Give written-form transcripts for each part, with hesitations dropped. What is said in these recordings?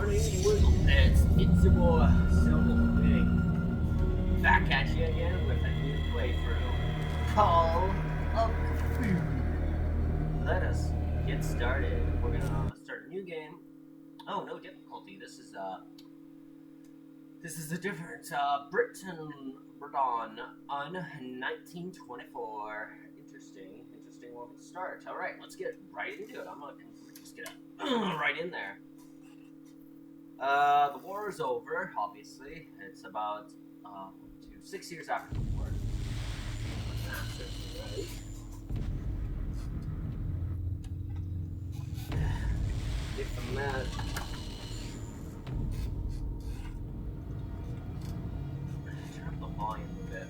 morning, it's your boy, Silver King, back at you again with a new playthrough, Call of Cthulhu. Let us get started. We're gonna start a new game. Oh, no difficulty. This is a different Britain on 1924. Interesting one to start. All right, let's get right into it. I'm gonna just get right in there. The war is over, obviously. It's about 6 years after the war. Right. Get the mad. Turn up the volume a bit.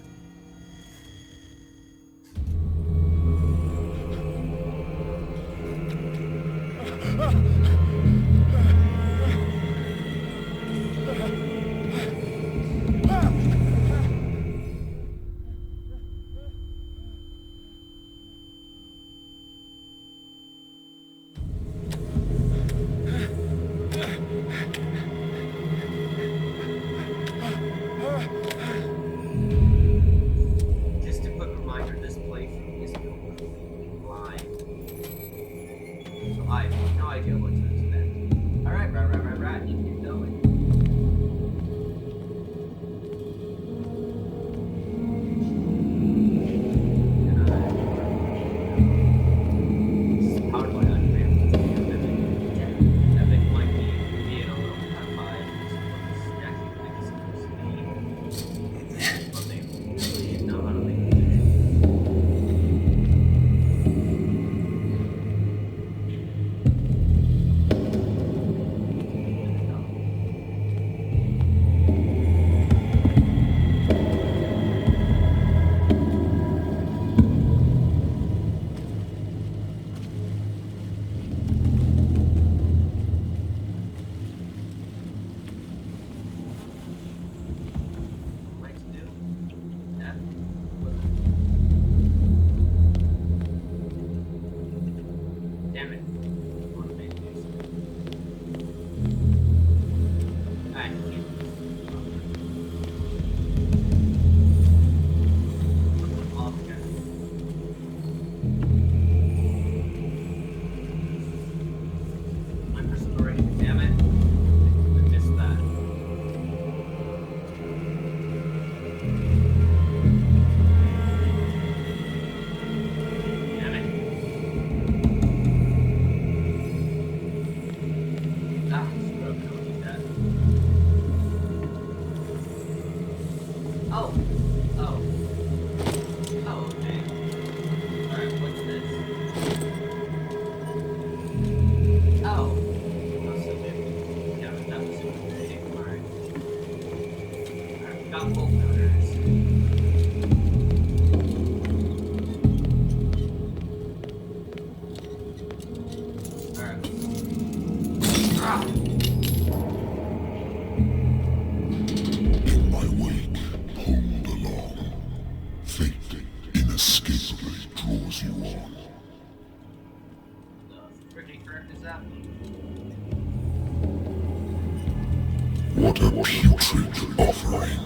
What a putrid offering.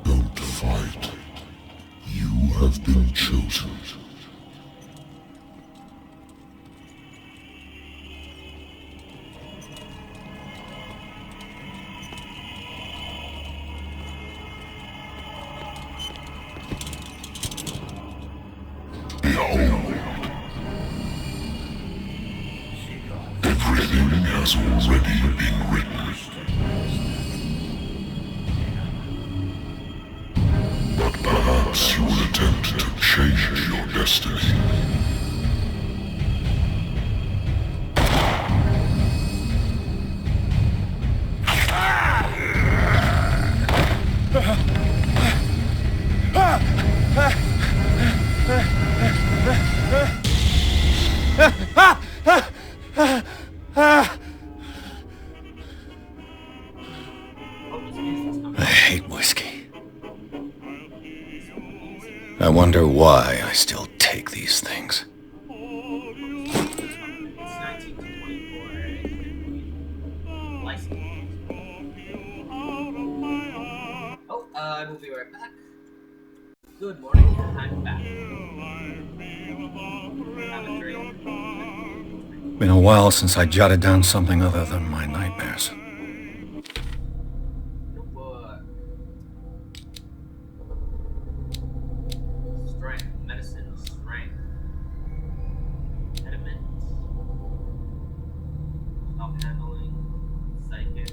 Don't fight. You have been chosen. Everything has already been written. But perhaps you will attempt to change your destiny. hate whiskey. I wonder why I still take these things. It's 1924. License. Oh, I will be right back. Good morning, I'm back. Have a drink. Been a while since I jotted down something other than my nightmares. Notebook. Strength. Medicine. Strength. Pediment. Stop handling. Psychic.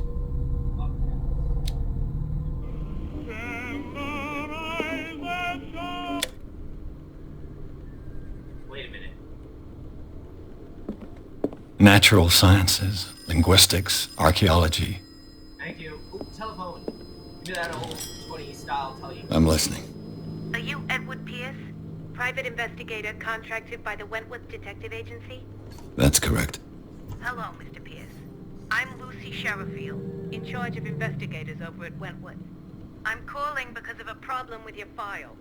Objects. Wait a minute. Natural sciences, linguistics, archaeology. Thank you. Ooh, telephone. Give me that old 20s style telephone. I'm listening. Are you Edward Pierce? Private investigator contracted by the Wentworth Detective Agency? That's correct. Hello, Mr. Pierce. I'm Lucy Sherrifield, in charge of investigators over at Wentworth. I'm calling because of a problem with your file.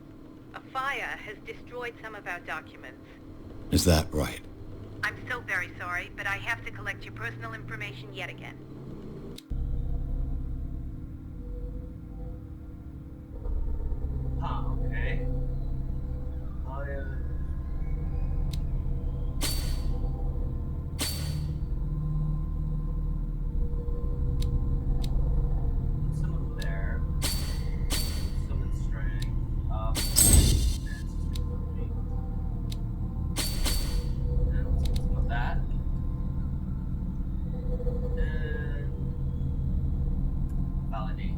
A fire has destroyed some of our documents. Is that right? I'm so very sorry, but I have to collect your personal information yet again. Huh, okay. Put someone there. Someone's strength. And let's get some of that. And validate.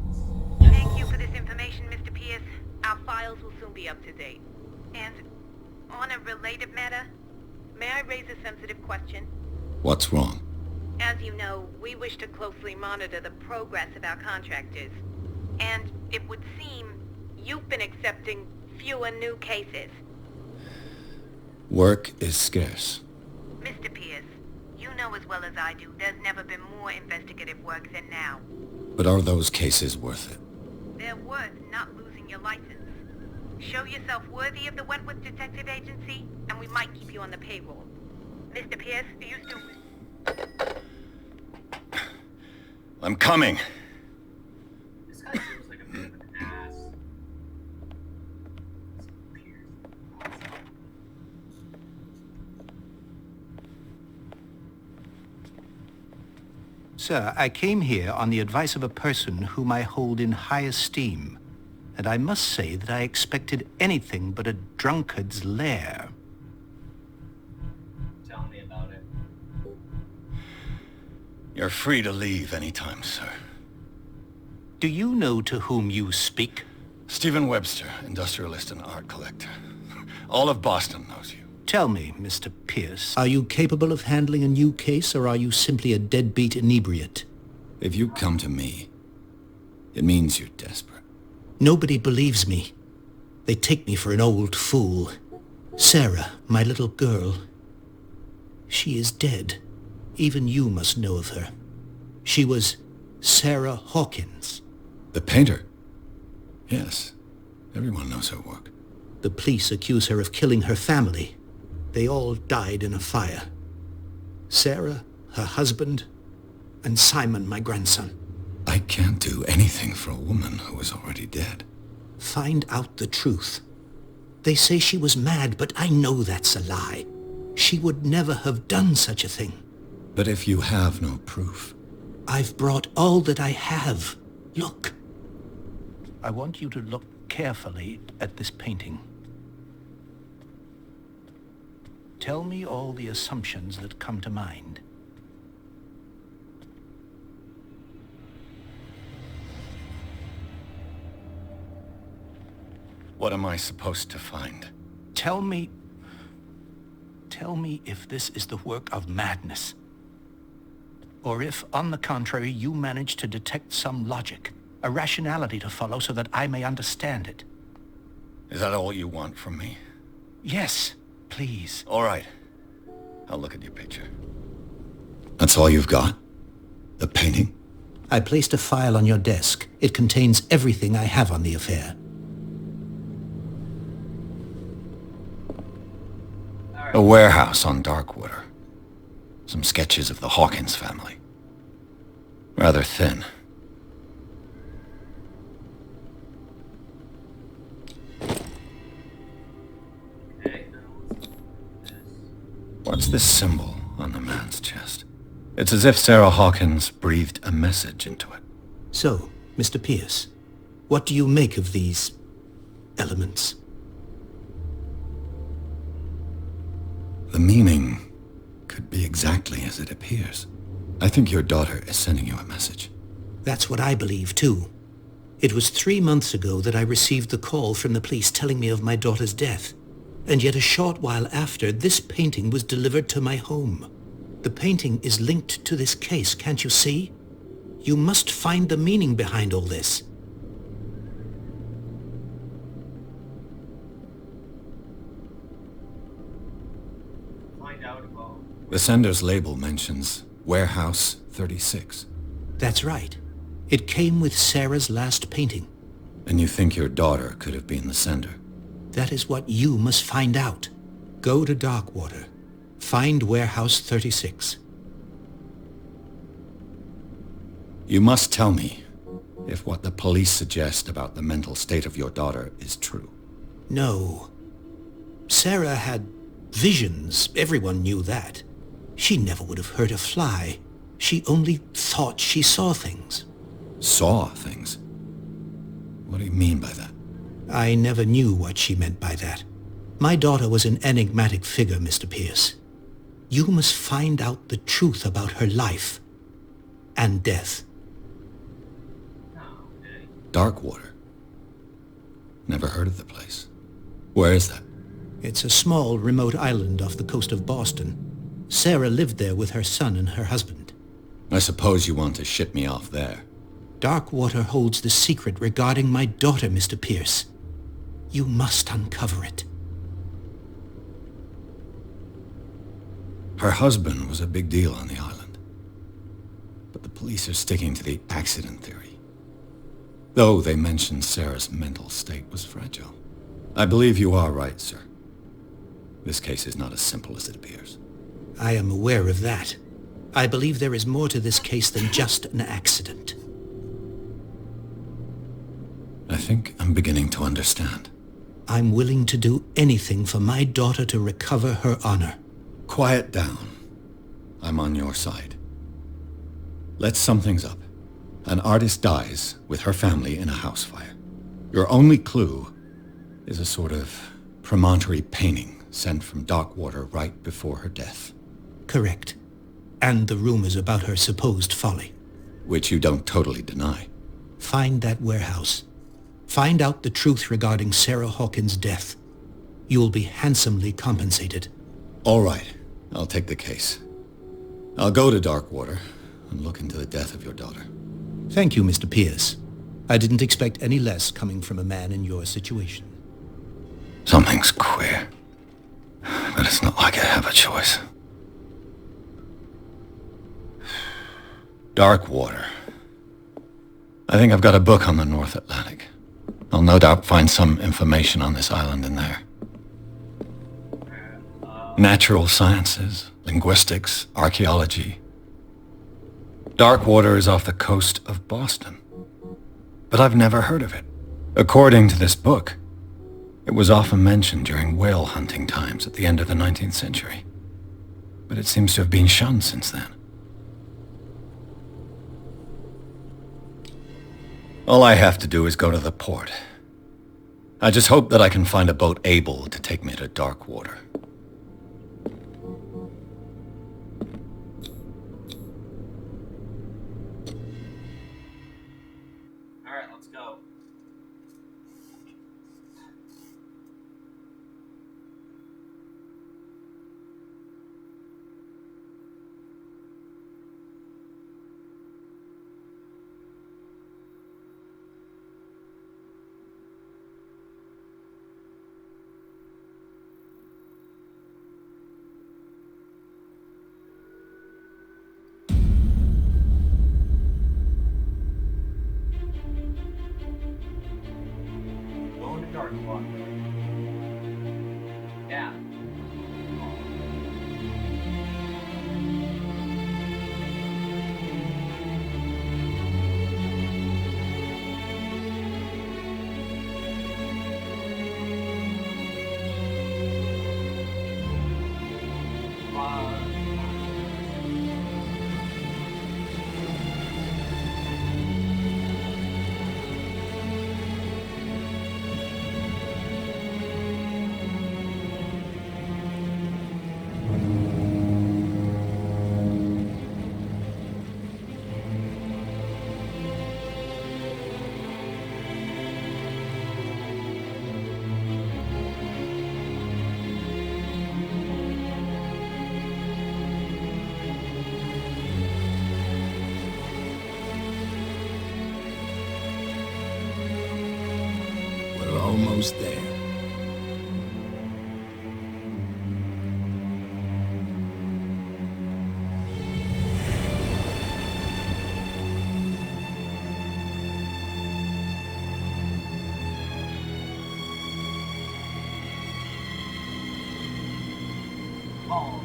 Thank you for this information, Mr. Pierce. Our files will soon be up to date. And on a related matter, may I raise a sensitive question? What's wrong? As you know, we wish to closely monitor the progress of our contractors. And it would seem you've been accepting fewer new cases. Work is scarce. Mr. Pierce, you know as well as I do, there's never been more investigative work than now. But are those cases worth it? They're worth not losing your license. Show yourself worthy of the Wentworth Detective Agency, and we might keep you on the payroll. Mr. Pierce, are you still... I'm coming. This guy seems like a bit of an ass. Sir, I came here on the advice of a person whom I hold in high esteem, and I must say that I expected anything but a drunkard's lair. Tell me about it. You're free to leave anytime, sir. Do you know to whom you speak? Stephen Webster, industrialist and art collector. All of Boston knows you. Tell me, Mr. Pierce, are you capable of handling a new case, or are you simply a deadbeat inebriate? If you come to me, it means you're desperate. Nobody believes me. They take me for an old fool. Sarah, my little girl, she is dead. Even you must know of her. She was Sarah Hawkins. The painter? Yes. Everyone knows her work. The police accuse her of killing her family. They all died in a fire. Sarah, her husband, and Simon, my grandson. I can't do anything for a woman who is already dead. Find out the truth. They say she was mad, but I know that's a lie. She would never have done such a thing. But if you have no proof... I've brought all that I have. Look. I want you to look carefully at this painting. Tell me all the assumptions that come to mind. What am I supposed to find? Tell me if this is the work of madness. Or if, on the contrary, you manage to detect some logic, a rationality to follow so that I may understand it. Is that all you want from me? Yes, please. All right. I'll look at your picture. That's all you've got? The painting? I placed a file on your desk. It contains everything I have on the affair. A warehouse on Darkwater. Some sketches of the Hawkins family. Rather thin. What's this symbol on the man's chest? It's as if Sarah Hawkins breathed a message into it. So, Mr. Pierce, what do you make of these elements? The meaning could be exactly as it appears. I think your daughter is sending you a message. That's what I believe, too. It was 3 months ago that I received the call from the police telling me of my daughter's death. And yet a short while after, this painting was delivered to my home. The painting is linked to this case, can't you see? You must find the meaning behind all this. Find out about. The sender's label mentions Warehouse 36. That's right. It came with Sarah's last painting. And you think your daughter could have been the sender? That is what you must find out. Go to Darkwater. Find Warehouse 36. You must tell me if what the police suggest about the mental state of your daughter is true. No. Sarah had visions. Everyone knew that. She never would have hurt a fly. She only thought she saw things. Saw things? What do you mean by that? I never knew what she meant by that. My daughter was an enigmatic figure, Mr. Pierce. You must find out the truth about her life and death. Darkwater? Never heard of the place. Where is that? It's a small, remote island off the coast of Boston. Sarah lived there with her son and her husband. I suppose you want to ship me off there. Darkwater holds the secret regarding my daughter, Mr. Pierce. You must uncover it. Her husband was a big deal on the island. But the police are sticking to the accident theory. Though they mentioned Sarah's mental state was fragile. I believe you are right, sir. This case is not as simple as it appears. I am aware of that. I believe there is more to this case than just an accident. I think I'm beginning to understand. I'm willing to do anything for my daughter to recover her honor. Quiet down. I'm on your side. Let's sum things up. An artist dies with her family in a house fire. Your only clue is a sort of promontory painting sent from Darkwater right before her death. Correct. And the rumors about her supposed folly. Which you don't totally deny. Find that warehouse. Find out the truth regarding Sarah Hawkins' death. You will be handsomely compensated. All right. I'll take the case. I'll go to Darkwater and look into the death of your daughter. Thank you, Mr. Pierce. I didn't expect any less coming from a man in your situation. Something's queer. But it's not like I have a choice. Darkwater. I think I've got a book on the North Atlantic. I'll no doubt find some information on this island in there. Natural sciences, linguistics, archaeology. Darkwater is off the coast of Boston. But I've never heard of it. According to this book, it was often mentioned during whale hunting times at the end of the 19th century. But it seems to have been shunned since then. All I have to do is go to the port. I just hope that I can find a boat able to take me to Darkwater. Alright, let's go. part one. Yeah. We're almost there. Oh.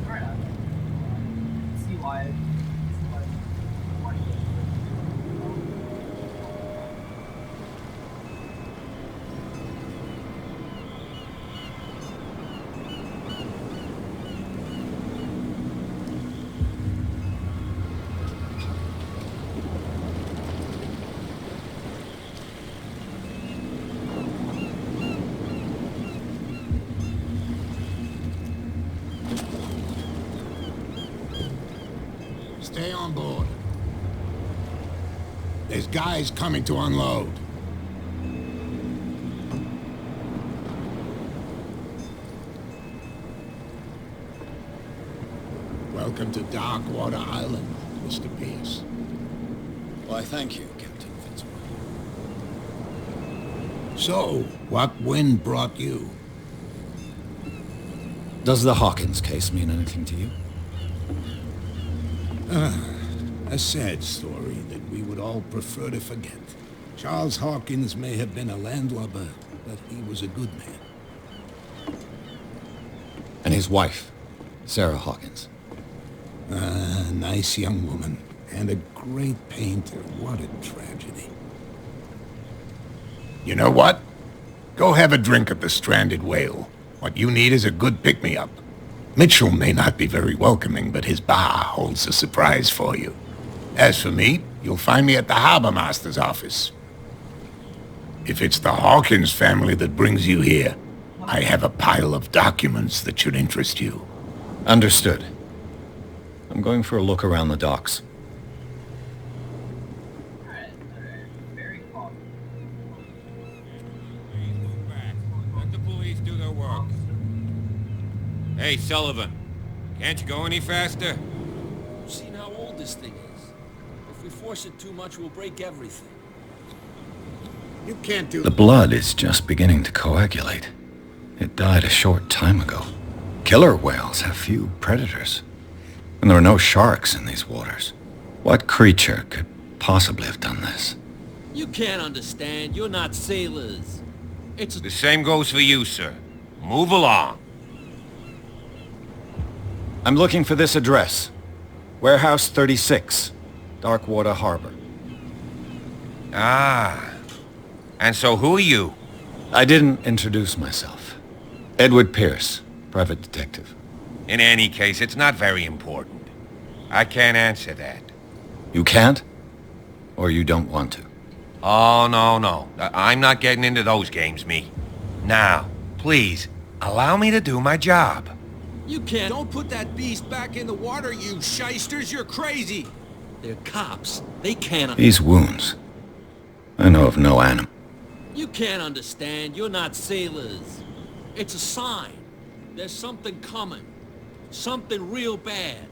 Alright. See why. Stay on board. There's guys coming to unload. Welcome to Darkwater Island, Mr. Pierce. Why, thank you, Captain Fitzroy. So, what wind brought you? Does the Hawkins case mean anything to you? A sad story that we would all prefer to forget. Charles Hawkins may have been a landlubber, but he was a good man. And his wife, Sarah Hawkins. A nice young woman, and a great painter. What a tragedy. You know what? Go have a drink at the Stranded Whale. What you need is a good pick-me-up. Mitchell may not be very welcoming, but his bar holds a surprise for you. As for me, you'll find me at the Harbor Master's office. If it's the Hawkins family that brings you here, I have a pile of documents that should interest you. Understood. I'm going for a look around the docks. Alright. Very cool. Please move back. Let the police do their work. Hey, Sullivan. Can't you go any faster? You've seen how old this thing is. If we force it too much, we'll break everything. You can't do... The blood is just beginning to coagulate. It died a short time ago. Killer whales have few predators. And there are no sharks in these waters. What creature could possibly have done this? You can't understand. You're not sailors. It's The same goes for you, sir. Move along. I'm looking for this address. Warehouse 36, Darkwater Harbor. Ah. And so who are you? I didn't introduce myself. Edward Pierce, private detective. In any case, it's not very important. I can't answer that. You can't? Or you don't want to? Oh, no. I'm not getting into those games, me. Now, please, allow me to do my job. You can't. Don't put that beast back in the water, you shysters. You're crazy. They're cops. They can't... These wounds. I know of no animal. You can't understand. You're not sailors. It's a sign. There's something coming. Something real bad.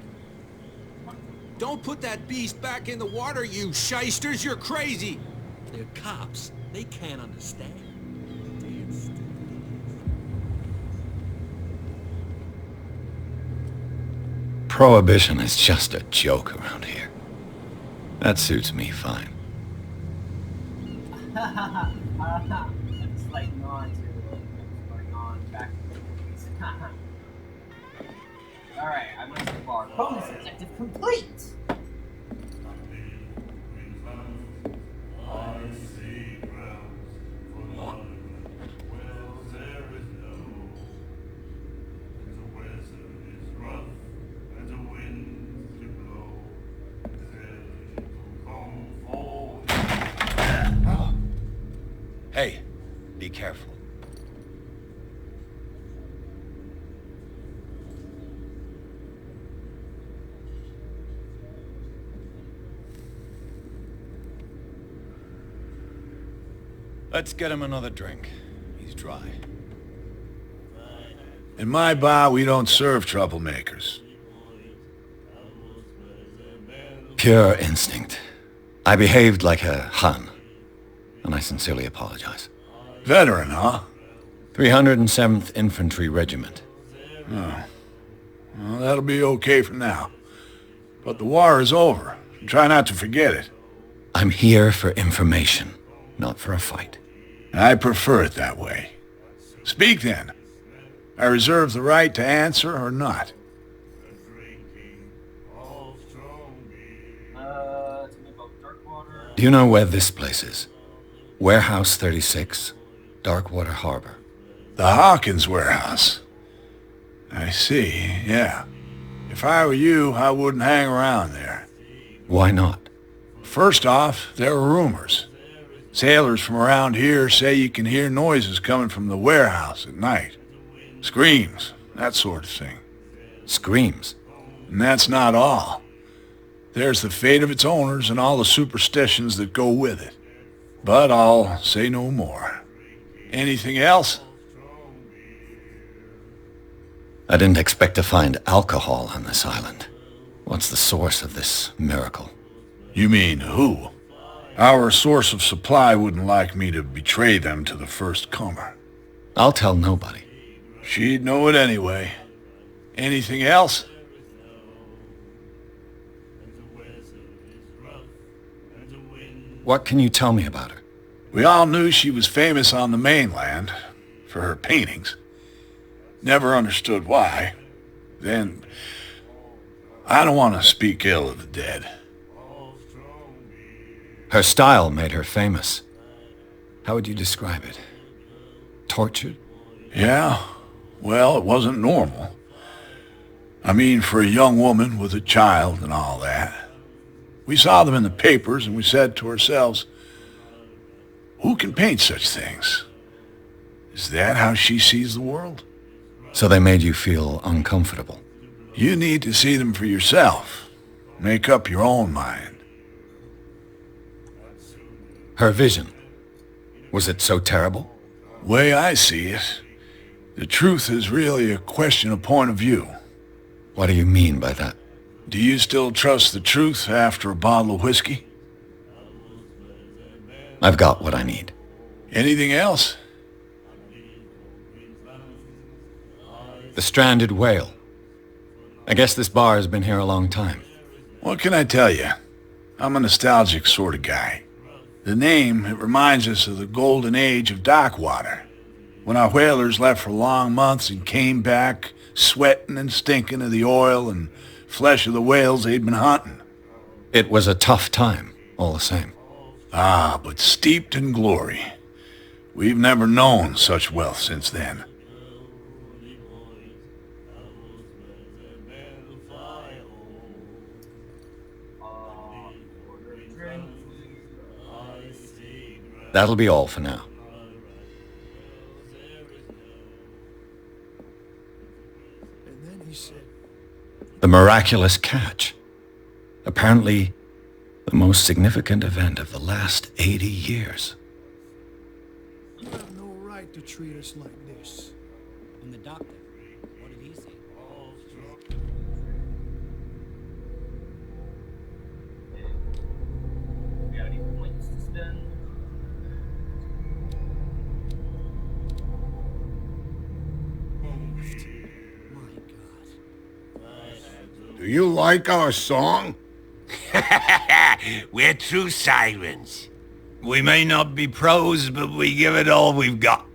Don't put that beast back in the water, you shysters. You're crazy. They're cops. They can't understand. Prohibition is just a joke around here. That suits me fine. I'm just like on to what's going on back in the movies. Alright, I went too far. Bonus objective complete! Hey, be careful. Let's get him another drink. He's dry. In my bar, we don't serve troublemakers. Pure instinct. I behaved like a Hun, and I sincerely apologize. Veteran, huh? 307th Infantry Regiment. Oh. Well, that'll be okay for now. But the war is over. Try not to forget it. I'm here for information, not for a fight. I prefer it that way. Speak then. I reserve the right to answer or not. Do you know where this place is? Warehouse 36, Darkwater Harbor. The Hawkins warehouse. I see, yeah. If I were you, I wouldn't hang around there. Why not? First off, there are rumors. Sailors from around here say you can hear noises coming from the warehouse at night. Screams, that sort of thing. Screams? And that's not all. There's the fate of its owners and all the superstitions that go with it. But I'll say no more. Anything else? I didn't expect to find alcohol on this island. What's the source of this miracle? You mean who? Our source of supply wouldn't like me to betray them to the first comer. I'll tell nobody. She'd know it anyway. Anything else? What can you tell me about her? We all knew she was famous on the mainland for her paintings. Never understood why. Then, I don't want to speak ill of the dead. Her style made her famous. How would you describe it? Tortured? Yeah, well, it wasn't normal. I mean, for a young woman with a child and all that. We saw them in the papers and we said to ourselves, who can paint such things? Is that how she sees the world? So they made you feel uncomfortable? You need to see them for yourself. Make up your own mind. Her vision. Was it so terrible? Way I see it, the truth is really a question of point of view. What do you mean by that? Do you still trust the truth after a bottle of whiskey? I've got what I need. Anything else? The stranded whale. I guess this bar has been here a long time. What can I tell you? I'm a nostalgic sort of guy. The name, it reminds us of the golden age of dockwater, when our whalers left for long months and came back sweating and stinking of the oil and flesh of the whales they'd been hunting. It was a tough time, all the same. Ah, but steeped in glory. We've never known such wealth since then. That'll be all for now. And then he said, The miraculous catch. Apparently, the most significant event of the last 80 years. you have no right to treat us like this. And the doctor, what did he say? We got any points to spend? My God. Do you like our song? We're true sirens. We may not be pros, but we give it all we've got.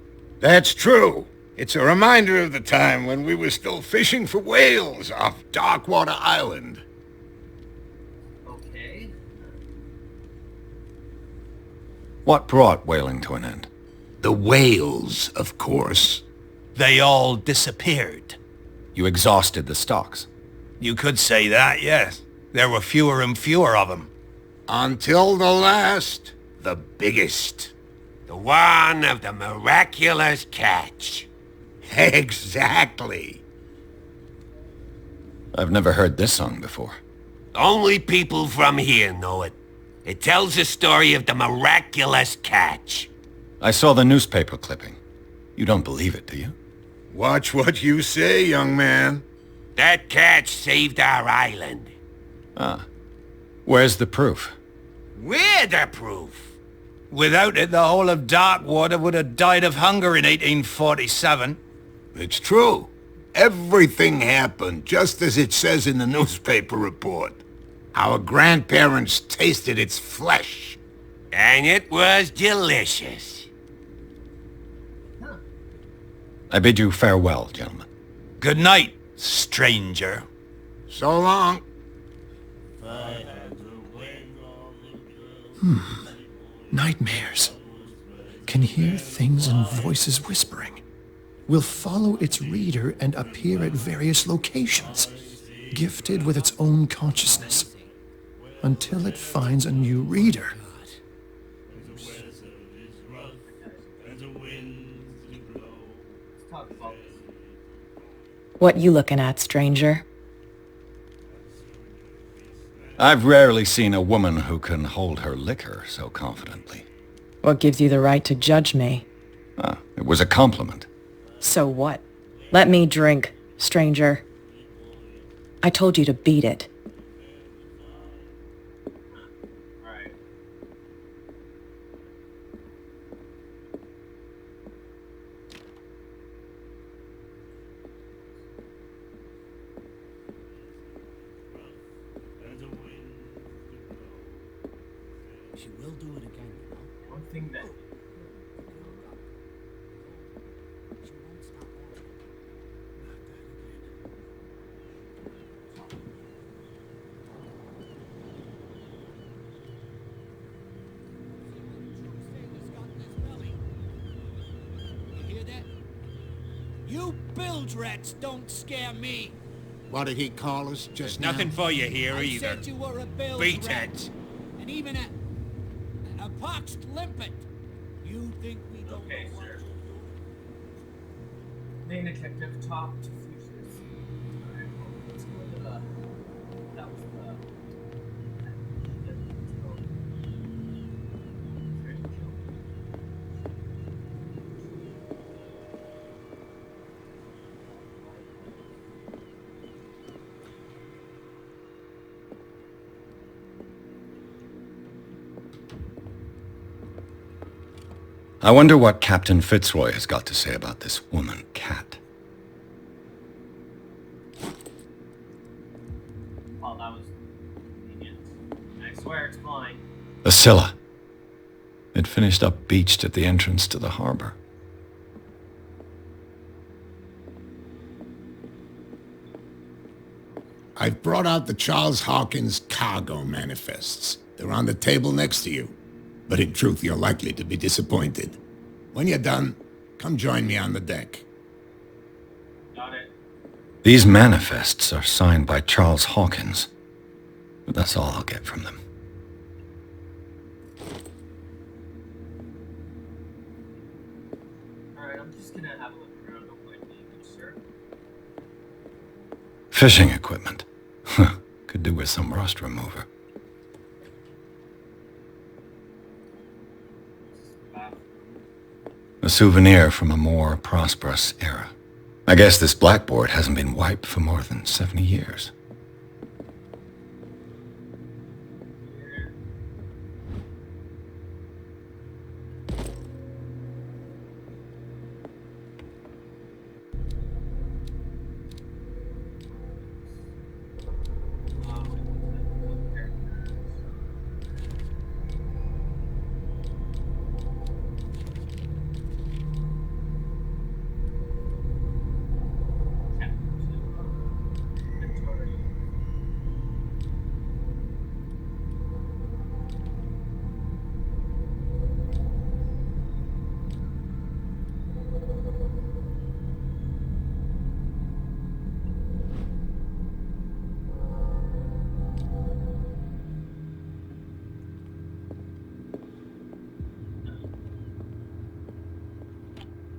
That's true. It's a reminder of the time when we were still fishing for whales off Darkwater Island. Okay. What brought whaling to an end? The whales, of course. They all disappeared. You exhausted the stocks. You could say that, yes. There were fewer and fewer of them. Until the last, the biggest. The one of the miraculous catch. Exactly. I've never heard this song before. Only people from here know it. It tells the story of the miraculous catch. I saw the newspaper clipping. You don't believe it, do you? Watch what you say, young man. That catch saved our island. Ah. Where's the proof? We're the proof. Without it, the whole of Darkwater would have died of hunger in 1847. It's true. Everything happened just as it says in the newspaper report. Our grandparents tasted its flesh. And it was delicious. I bid you farewell, gentlemen. Good night, stranger. So long. Nightmares. Can hear things and voices whispering. Will follow its reader and appear at various locations, gifted with its own consciousness, until it finds a new reader. What you looking at, stranger? I've rarely seen a woman who can hold her liquor so confidently. What gives you the right to judge me? Ah, it was a compliment. So what? Let me drink, stranger. I told you to beat it. Right. She will do it again, you know. One thing that She won't stop walking. You hear that? You bilge rats don't scare me. What did he call us just now? Nothing for you here I either. said you were a bilge Beat rat. it. And even a poxed limpet. You think we don't Okay, know what sir. to do? main detective talk to futures. Alright, well, let's go to the. That was the. Let's go. Ready to kill. I wonder what Captain Fitzroy has got to say about this woman, Cat. Oh, that was convenient. I swear it's mine. The Scylla. It finished up beached at the entrance to the harbor. I've brought out the Charles Hawkins cargo manifests. They're on the table next to you. But in truth, you're likely to be disappointed. When you're done, come join me on the deck. Got it. These manifests are signed by Charles Hawkins. But that's all I'll get from them. Alright, I'm just gonna have a look around. Don't mind me, good sir. Fishing equipment. Huh. Could do with some rust remover. A souvenir from a more prosperous era. I guess this blackboard hasn't been wiped for more than 70 years.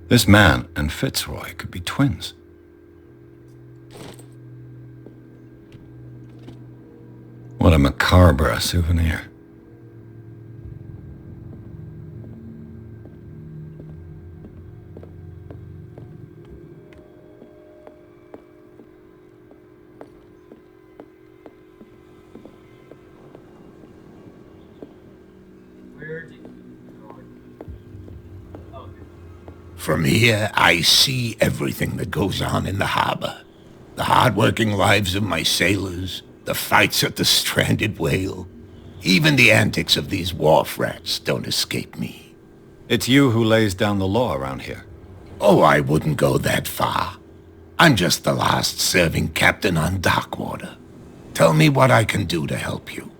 This man and Fitzroy could be twins. What a macabre souvenir. From here, I see everything that goes on in the harbor. The hard-working lives of my sailors, the fights at the stranded whale. Even the antics of these wharf rats don't escape me. It's you who lays down the law around here. Oh, I wouldn't go that far. I'm just the last serving captain on Darkwater. Tell me what I can do to help you.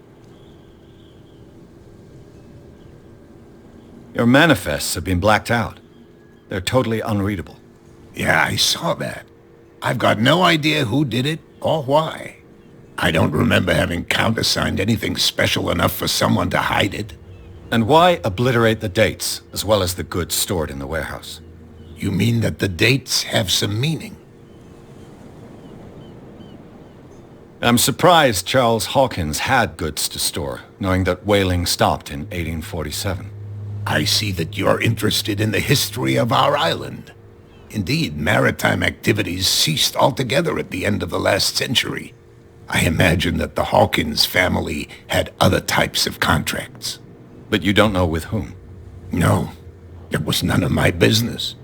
Your manifests have been blacked out. They're totally unreadable. Yeah, I saw that. I've got no idea who did it or why. I don't remember having countersigned anything special enough for someone to hide it. And why obliterate the dates, as well as the goods stored in the warehouse? You mean that the dates have some meaning? I'm surprised Charles Hawkins had goods to store, knowing that whaling stopped in 1847. I see that you're interested in the history of our island. Indeed, maritime activities ceased altogether at the end of the last century. I imagine that the Hawkins family had other types of contracts. But you don't know with whom? No, it was none of my business.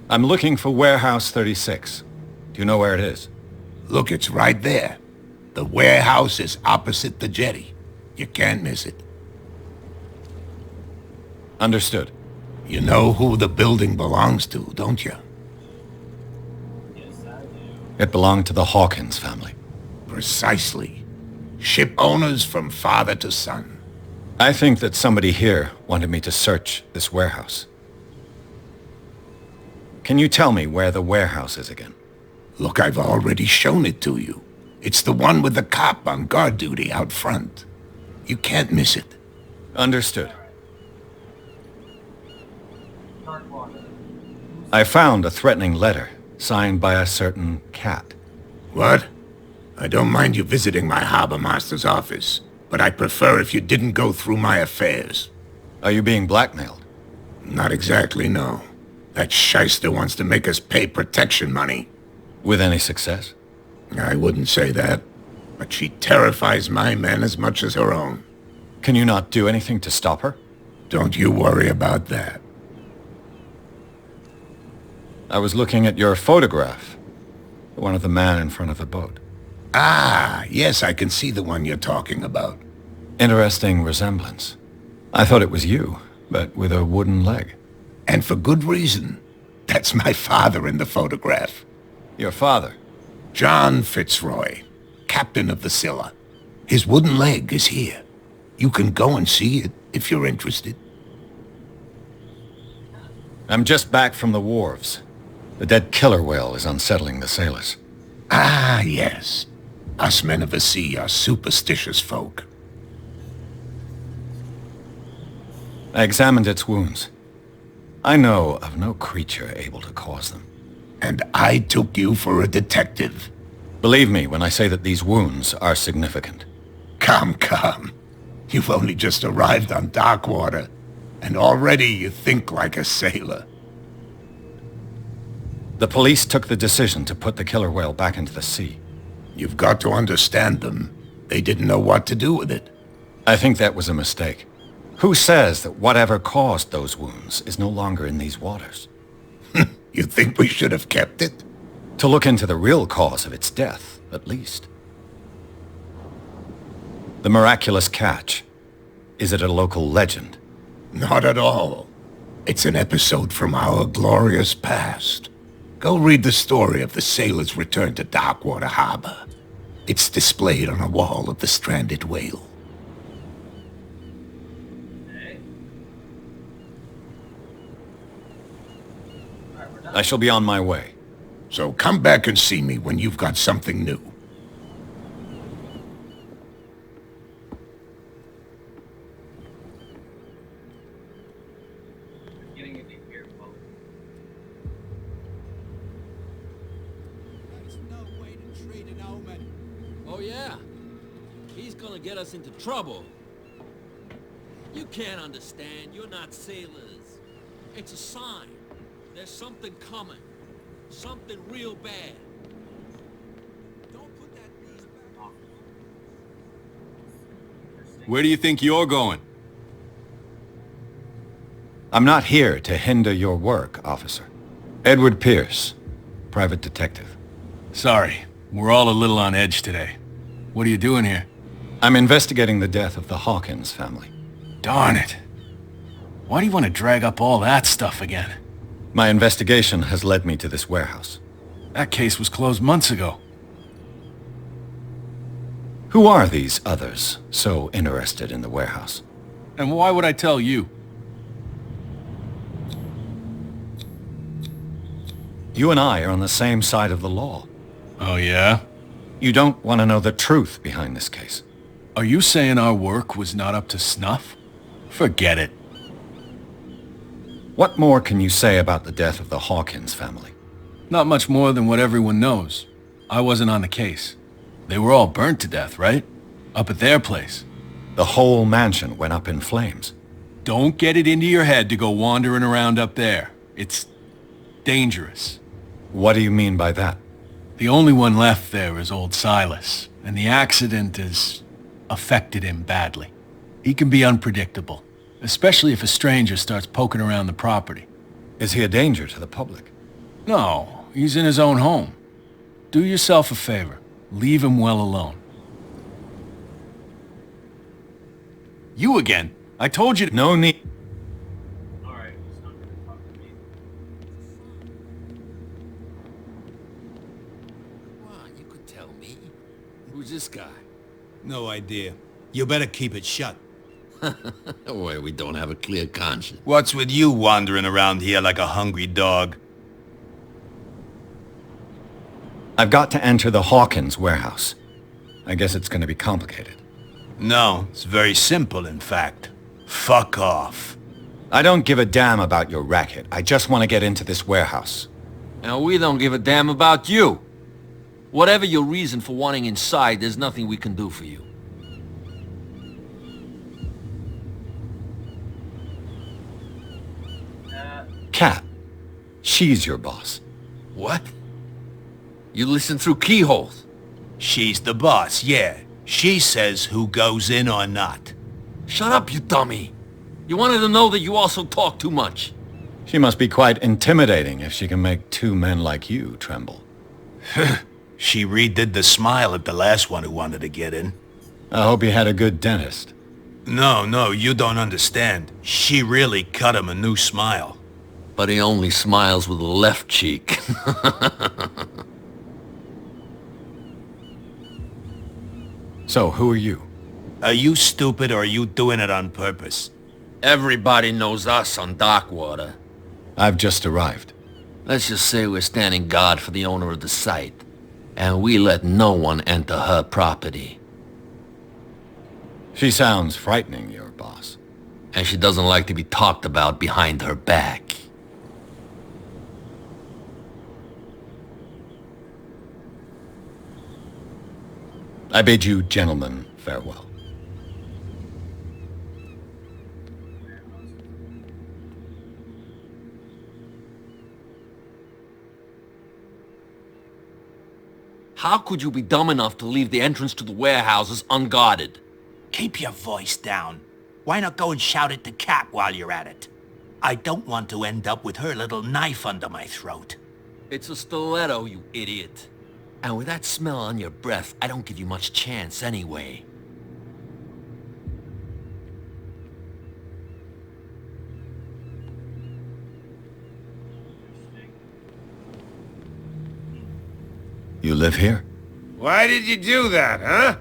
I'm looking for Warehouse 36. Do you know where it is? Look, it's right there. The warehouse is opposite the jetty. You can't miss it. Understood. You know who the building belongs to, don't you? Yes, I do. It belonged to the Hawkins family. Precisely. Ship owners from father to son. I think that somebody here wanted me to search this warehouse. Can you tell me where the warehouse is again? Look, I've already shown it to you. It's the one with the cop on guard duty out front. You can't miss it. Understood. I found a threatening letter, signed by a certain cat. What? I don't mind you visiting my harbor master's office, but I'd prefer if you didn't go through my affairs. Are you being blackmailed? Not exactly, no. That shyster wants to make us pay protection money. With any success? I wouldn't say that, but she terrifies my men as much as her own. Can you not do anything to stop her? Don't you worry about that. I was looking at your photograph. The one of the man in front of the boat. Ah, yes, I can see the one you're talking about. Interesting resemblance. I thought it was you, but with a wooden leg. And for good reason. That's my father in the photograph. Your father? John Fitzroy, captain of the Scylla. His wooden leg is here. You can go and see it if you're interested. I'm just back from the wharves. The dead killer whale is unsettling the sailors. Ah, yes. Us men of the sea are superstitious folk. I examined its wounds. I know of no creature able to cause them. And I took you for a detective. Believe me when I say that these wounds are significant. Come. You've only just arrived on Darkwater, and already you think like a sailor. The police took the decision to put the killer whale back into the sea. You've got to understand them. They didn't know what to do with it. I think that was a mistake. Who says that whatever caused those wounds is no longer in these waters? You think we should have kept it? To look into the real cause of its death, at least. The miraculous catch. Is it a local legend? Not at all. It's an episode from our glorious past. Go read the story of the sailor's return to Darkwater Harbor. It's displayed on a wall of the stranded whale. I shall be on my way. So come back and see me when you've got something new. Getting treat an omen. Oh yeah? He's gonna get us into trouble. You can't understand. You're not sailors. It's a sign. There's something coming. Something real bad. Don't put that beast back. Where do you think you're going? I'm not here to hinder your work, officer. Edward Pierce, private detective. Sorry, we're all a little on edge today. What are you doing here? I'm investigating the death of the Hawkins family. Darn it. Why do you want to drag up all that stuff again? My investigation has led me to this warehouse. That case was closed months ago. Who are these others so interested in the warehouse? And why would I tell you? You and I are on the same side of the law. Oh yeah? You don't want to know the truth behind this case. Are you saying our work was not up to snuff? Forget it. What more can you say about the death of the Hawkins family? Not much more than what everyone knows. I wasn't on the case. They were all burnt to death, right? Up at their place. The whole mansion went up in flames. Don't get it into your head to go wandering around up there. It's dangerous. What do you mean by that? The only one left there is old Silas, and the accident has affected him badly. He can be unpredictable, especially if a stranger starts poking around the property. Is he a danger to the public? No, he's in his own home. Do yourself a favor. Leave him well alone. You again. I told you to... No need. Alright, he's not gonna talk to me. Well, you could tell me. Who's this guy? No idea. You better keep it shut. Why, we don't have a clear conscience. What's with you wandering around here like a hungry dog? I've got to enter the Hawkins warehouse. I guess it's going to be complicated. No, it's very simple, in fact. Fuck off. I don't give a damn about your racket. I just want to get into this warehouse. And we don't give a damn about you. Whatever your reason for wanting inside, there's nothing we can do for you. Kat, she's your boss. What? You listen through keyholes. She's the boss, yeah. She says who goes in or not. Shut up, you dummy. You wanted to know that you also talk too much. She must be quite intimidating if she can make two men like you tremble. She redid the smile at the last one who wanted to get in. I hope you had a good dentist. No, you don't understand. She really cut him a new smile. But he only smiles with the left cheek. So, who are you? Are you stupid or are you doing it on purpose? Everybody knows us on Darkwater. I've just arrived. Let's just say we're standing guard for the owner of the site. And we let no one enter her property. She sounds frightening, your boss. And she doesn't like to be talked about behind her back. I bid you gentlemen farewell. How could you be dumb enough to leave the entrance to the warehouses unguarded? Keep your voice down. Why not go and shout at the cat while you're at it? I don't want to end up with her little knife under my throat. It's a stiletto, you idiot. And with that smell on your breath, I don't give you much chance anyway. You live here? Why did you do that, huh?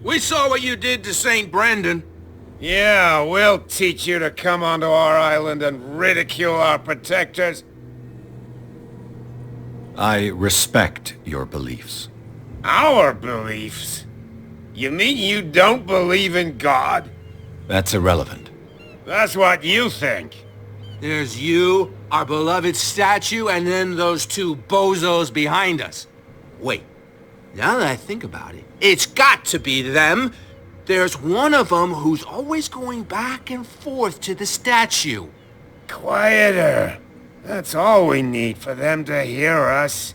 We saw what you did to St. Brendan. Yeah, we'll teach you to come onto our island and ridicule our protectors. I respect your beliefs. Our beliefs? You mean you don't believe in God? That's irrelevant. That's what you think. There's you, our beloved statue, and then those two bozos behind us. Wait, Now that I think about it, it's got to be them. There's one of them who's always going back and forth to the statue. Quieter. That's all we need for them to hear us.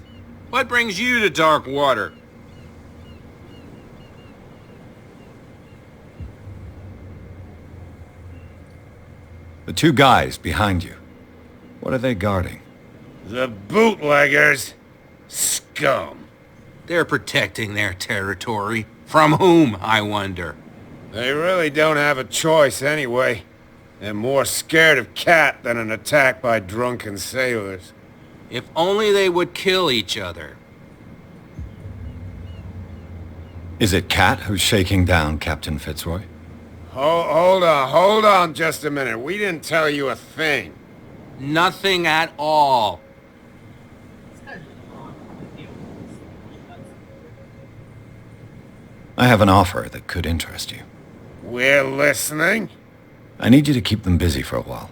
What brings you to dark water? The two guys behind you. What are they guarding? The bootleggers. Scum. They're protecting their territory. From whom, I wonder? They really don't have a choice anyway. They're more scared of Cat than an attack by drunken sailors. If only they would kill each other. Is it Cat who's shaking down Captain Fitzroy? Hold on just a minute. We didn't tell you a thing. Nothing at all. I have an offer that could interest you. We're listening. I need you to keep them busy for a while.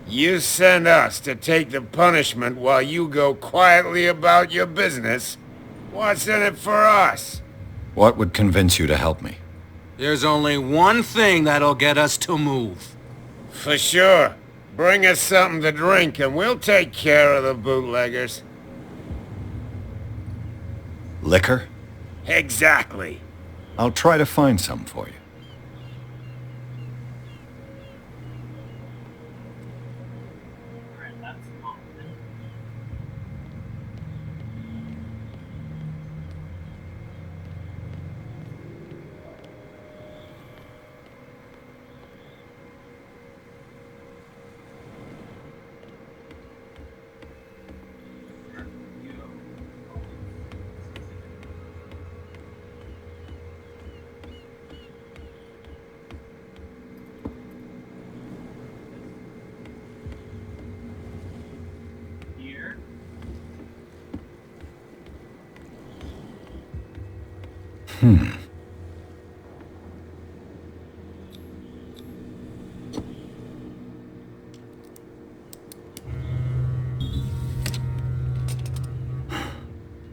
You send us to take the punishment while you go quietly about your business. What's in it for us? What would convince you to help me? There's only one thing that'll get us to move. For sure. Bring us something to drink and we'll take care of the bootleggers. Liquor? Exactly. I'll try to find some for you.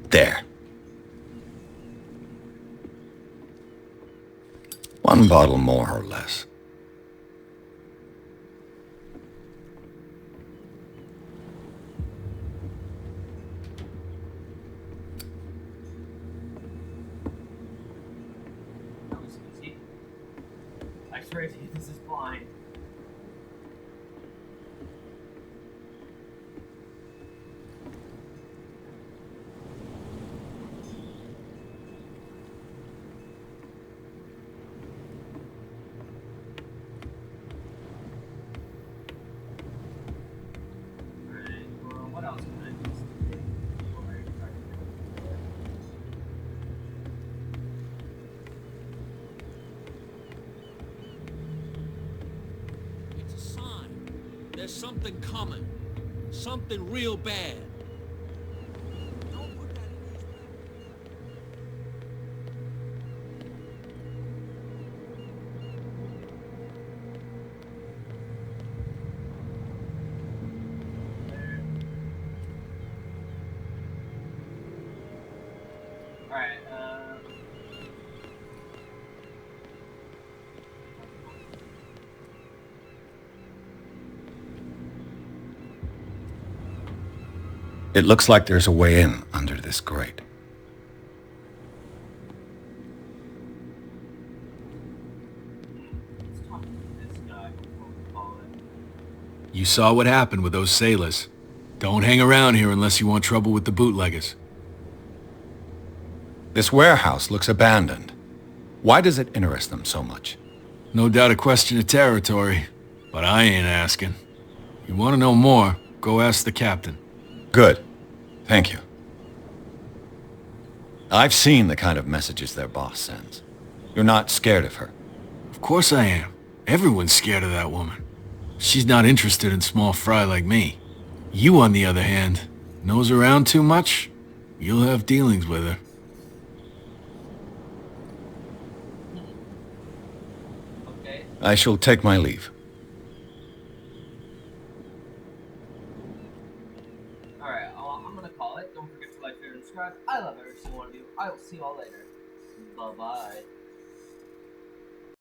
There. One bottle more or less. I swear to you, this is blind. Alright, well, what else can I do? It's a sign. There's something coming. Something real bad. Don't put that in his mouth. Alright, It looks like there's a way in under this grate. let's talk to this guy before we call it. You saw what happened with those sailors. Don't hang around here unless you want trouble with the bootleggers. This warehouse looks abandoned. Why does it interest them so much? No doubt a question of territory, but I ain't asking. You want to know more, go ask the captain. Good. Thank you. I've seen the kind of messages their boss sends. You're not scared of her. Of course I am. Everyone's scared of that woman. She's not interested in small fry like me. You, on the other hand, nose around too much, you'll have dealings with her. Okay. I shall take my leave. Alright, I'm gonna call it. Don't forget to like, share, and subscribe. I love every single one of you. I will see you all later. Bye-bye.